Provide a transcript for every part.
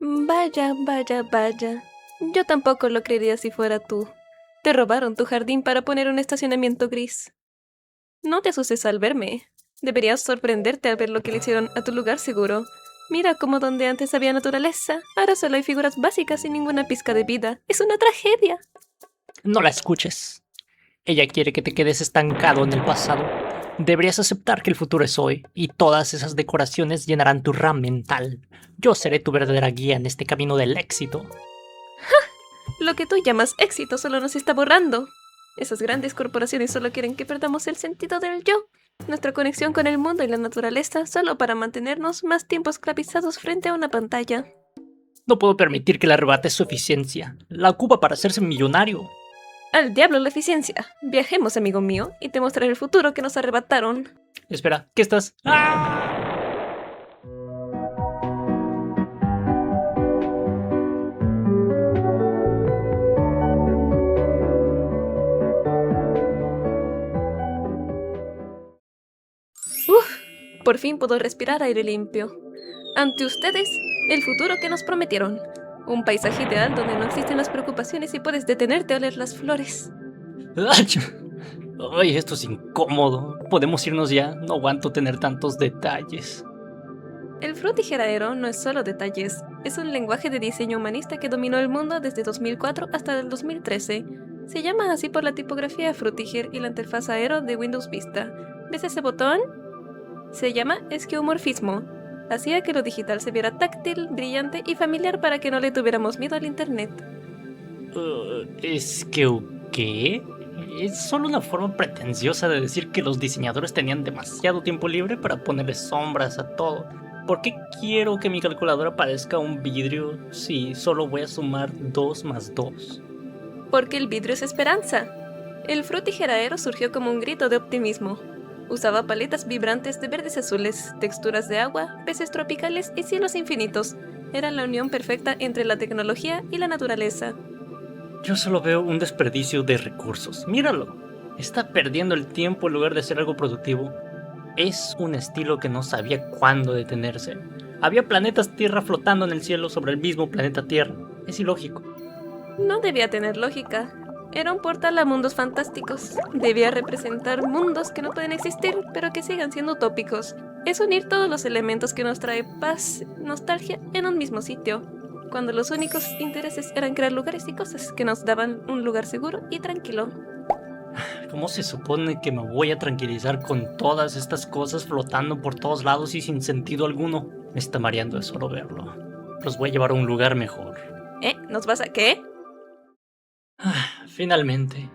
Vaya, vaya, vaya. Yo tampoco lo creería si fuera tú. Te robaron tu jardín para poner un estacionamiento gris. No te asustes al verme. Deberías sorprenderte al ver lo que le hicieron a tu lugar seguro. Mira cómo donde antes había naturaleza, ahora solo hay figuras básicas y ninguna pizca de vida. Es una tragedia. No la escuches. Ella quiere que te quedes estancado en el pasado. Deberías aceptar que el futuro es hoy, y todas esas decoraciones llenarán tu RAM mental. Yo seré tu verdadera guía en este camino del éxito. Lo que tú llamas éxito solo nos está borrando. Esas grandes corporaciones solo quieren que perdamos el sentido del yo, nuestra conexión con el mundo y la naturaleza, solo para mantenernos más tiempo esclavizados frente a una pantalla. No puedo permitir que le arrebates su eficiencia. La ocupa para hacerse millonario. Al diablo la eficiencia. Viajemos, amigo mío, y te mostraré el futuro que nos arrebataron. Espera, ¿qué estás? ¡Ah! Por fin puedo respirar aire limpio. Ante ustedes, el futuro que nos prometieron. Un paisaje ideal donde no existen las preocupaciones y puedes detenerte a oler las flores. ¡Ach! Ay, esto es incómodo. ¿Podemos irnos ya? No aguanto tener tantos detalles. El frutiger no es solo detalles, es un lenguaje de diseño humanista que dominó el mundo desde 2004 hasta el 2013. Se llama así por la tipografía Frutiger y la interfaz Aero de Windows Vista. ¿Ves ese botón? Se llama esqueomorfismo. Hacía que lo digital se viera táctil, brillante y familiar para que no le tuviéramos miedo al internet. ¿Es que qué? Es solo una forma pretenciosa de decir que los diseñadores tenían demasiado tiempo libre para ponerle sombras a todo. ¿Por qué quiero que mi calculadora parezca un vidrio si solo voy a sumar 2 más 2? Porque el vidrio es esperanza. El frutiger surgió como un grito de optimismo. Usaba paletas vibrantes de verdes azules, texturas de agua, peces tropicales y cielos infinitos. Era la unión perfecta entre la tecnología y la naturaleza. Yo solo veo un desperdicio de recursos. Míralo. Está perdiendo el tiempo en lugar de hacer algo productivo. Es un estilo que no sabía cuándo detenerse. Había planetas Tierra flotando en el cielo sobre el mismo planeta Tierra. Es ilógico. No debía tener lógica. Era un portal a mundos fantásticos. Debía representar mundos que no pueden existir, pero que sigan siendo utópicos. Es unir todos los elementos que nos trae paz, nostalgia, en un mismo sitio, cuando los únicos intereses eran crear lugares y cosas que nos daban un lugar seguro y tranquilo. ¿Cómo se supone que me voy a tranquilizar con todas estas cosas flotando por todos lados y sin sentido alguno? Me está mareando de solo verlo. Los voy a llevar a un lugar mejor. ¿Nos vas a qué? Finalmente,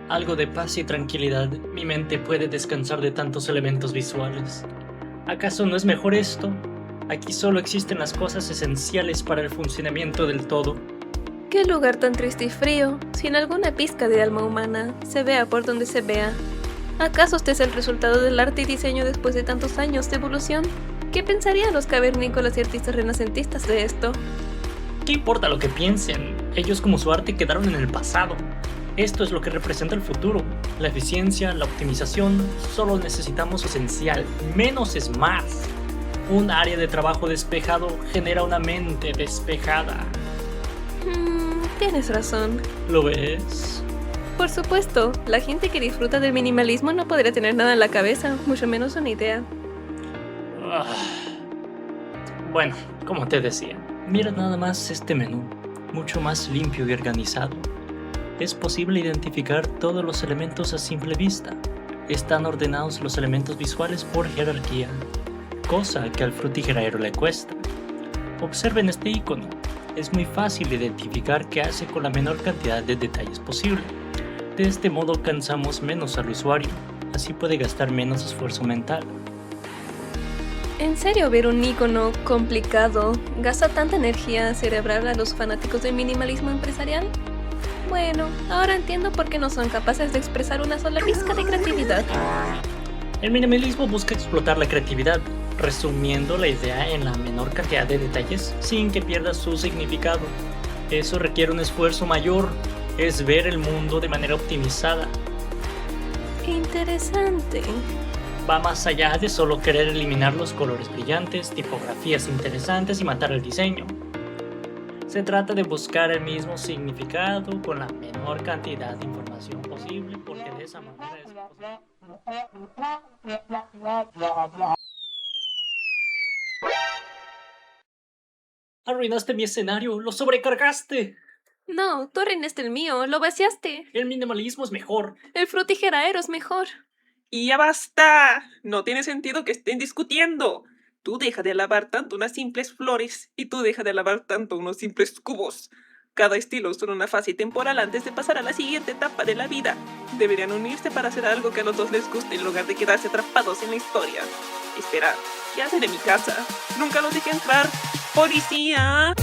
algo de paz y tranquilidad. Mi mente puede descansar de tantos elementos visuales. ¿Acaso no es mejor esto? Aquí solo existen las cosas esenciales para el funcionamiento del todo. Qué lugar tan triste y frío, sin alguna pizca de alma humana, se vea por donde se vea. ¿Acaso este es el resultado del arte y diseño después de tantos años de evolución? ¿Qué pensarían los cavernícolas y artistas renacentistas de esto? ¿Qué importa lo que piensen? Ellos como su arte quedaron en el pasado. Esto es lo que representa el futuro. La eficiencia, la optimización, solo necesitamos esencial. Menos es más. Un área de trabajo despejado genera una mente despejada. Tienes razón. ¿Lo ves? Por supuesto, la gente que disfruta del minimalismo no podría tener nada en la cabeza, mucho menos una idea. Bueno, como te decía, mira nada más este menú, mucho más limpio y organizado. Es posible identificar todos los elementos a simple vista. Están ordenados los elementos visuales por jerarquía, cosa que al frutiger le cuesta. Observen este icono. Es muy fácil identificar qué hace con la menor cantidad de detalles posible. De este modo cansamos menos al usuario, así puede gastar menos esfuerzo mental. ¿En serio ver un icono complicado gasta tanta energía cerebral a los fanáticos del minimalismo empresarial? Bueno, ahora entiendo por qué no son capaces de expresar una sola pizca de creatividad. El minimalismo busca explotar la creatividad, resumiendo la idea en la menor cantidad de detalles sin que pierda su significado. Eso requiere un esfuerzo mayor, es ver el mundo de manera optimizada. Interesante. Va más allá de solo querer eliminar los colores brillantes, tipografías interesantes y matar el diseño. Se trata de buscar el mismo significado con la menor cantidad de información posible, porque de esa manera es posible. Arruinaste mi escenario, lo sobrecargaste. No, tú arruinaste el mío, lo vaciaste. El minimalismo es mejor. El frutigeradero es mejor. ¡Y ya basta! No tiene sentido que estén discutiendo. Tú deja de alabar tanto unas simples flores y tú deja de alabar tanto unos simples cubos. Cada estilo es una fase temporal antes de pasar a la siguiente etapa de la vida. Deberían unirse para hacer algo que a los dos les guste en lugar de quedarse atrapados en la historia. Espera, ¿qué hacen en mi casa? Nunca los dejé entrar. ¡Policía!